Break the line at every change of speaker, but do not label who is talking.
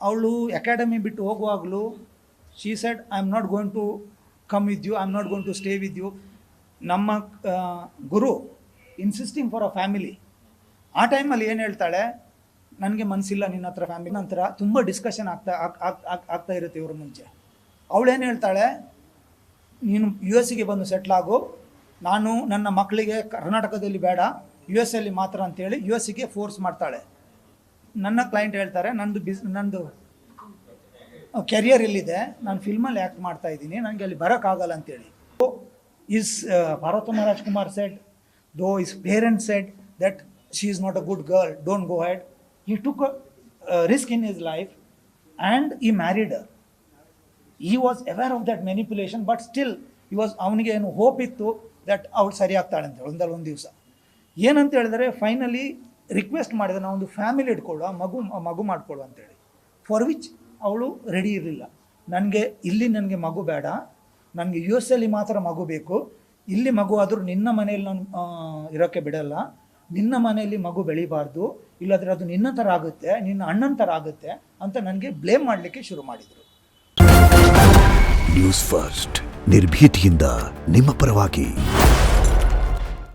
ಅವಳು ಅಕಾಡೆಮಿ ಬಿಟ್ಟು ಹೋಗುವಾಗಲೂ she said I am not going to come with you, I am not going to stay with you. ನಮ್ಮ ಗುರು insisting for a family. ಆ ಟೈಮಲ್ಲಿ ಏನು ಹೇಳ್ತಾಳೆ, ನನಗೆ ಮನಸ್ಸಿಲ್ಲ ನಿನ್ನ ಹತ್ರ ಫ್ಯಾಮಿಲಿ. ನಂತರ ತುಂಬ ಡಿಸ್ಕಷನ್ ಆಗ್ತಾ ಇರುತ್ತೆ ಇವ್ರ ಮುಂಚೆ. ಅವಳೇನು ಹೇಳ್ತಾಳೆ, ನೀನು ಯು ಎಸ್ಸಿಗೆ ಬಂದು ಸೆಟ್ಲಾಗು, ನಾನು ನನ್ನ ಮಕ್ಕಳಿಗೆ ಕರ್ನಾಟಕದಲ್ಲಿ ಬೇಡ ಯು ಎಸ್ ಅಲ್ಲಿ ಮಾತ್ರ ಅಂತೇಳಿ ಯು ಎಸ್ಸಿಗೆ ಫೋರ್ಸ್ ಮಾಡ್ತಾಳೆ. ನನ್ನ ಕ್ಲೈಂಟ್ ಹೇಳ್ತಾರೆ, ನಂದು ಕೆರಿಯರ್ ಇಲ್ಲಿದೆ, ನಾನು ಫಿಲ್ಮಲ್ಲಿ ಆ್ಯಕ್ಟ್ ಮಾಡ್ತಾ ಇದ್ದೀನಿ, ನನಗೆ ಅಲ್ಲಿ ಬರೋಕ್ಕಾಗಲ್ಲ ಅಂತೇಳಿ. Parvathamma Rajkumar said, though his parents said that she is not a good girl, don't go ahead. He took a risk in his life and he married her. He was aware of that manipulation, but still ಅವನಿಗೆ ಏನು hope ಇತ್ತು that ಅವಳು ಸರಿ ಆಗ್ತಾಳೆ ಅಂತೇಳಿ. ಒಂದು ದಿವಸ ಏನಂತ ಹೇಳಿದ್ರೆ, ಫೈನಲಿ ರಿಕ್ವೆಸ್ಟ್ ಮಾಡಿದೆ, ನಾವು ಒಂದು ಫ್ಯಾಮಿಲಿ ಇಟ್ಕೊಳ್ಳುವ, ಮಗು ಮಾಡ್ಕೊಳ್ಳುವ ಅಂತೇಳಿ. ಫಾರ್ ವಿಚ್ ಅವಳು ರೆಡಿ ಇರಲಿಲ್ಲ. ನನಗೆ ಮಗು ಬೇಡ, ನನಗೆ ಯು ಎಸ್ ಅಲ್ಲಿ ಮಾತ್ರ ಮಗು ಬೇಕು. ಇಲ್ಲಿ ಮಗು ಆದರೂ ನಿನ್ನ ಮನೆಯಲ್ಲಿ ನಾನು ಇರೋಕ್ಕೆ ಬಿಡಲ್ಲ, ನಿನ್ನ ಮನೆಯಲ್ಲಿ ಮಗು ಬೆಳಿಬಾರ್ದು, ಇಲ್ಲಾಂದರೆ ಅದು ನಿನ್ನ ಥರ ಆಗುತ್ತೆ, ನಿನ್ನ ಅಣ್ಣನ ಥರ ಆಗುತ್ತೆ ಅಂತ ನನಗೆ ಬ್ಲೇಮ್ ಮಾಡಲಿಕ್ಕೆ ಶುರು ಮಾಡಿದರು.
ನ್ಯೂಸ್ ಫಸ್ಟ್, ನಿರ್ಭೀತಿಯಿಂದ ನಿಮ್ಮ ಪರವಾಗಿ.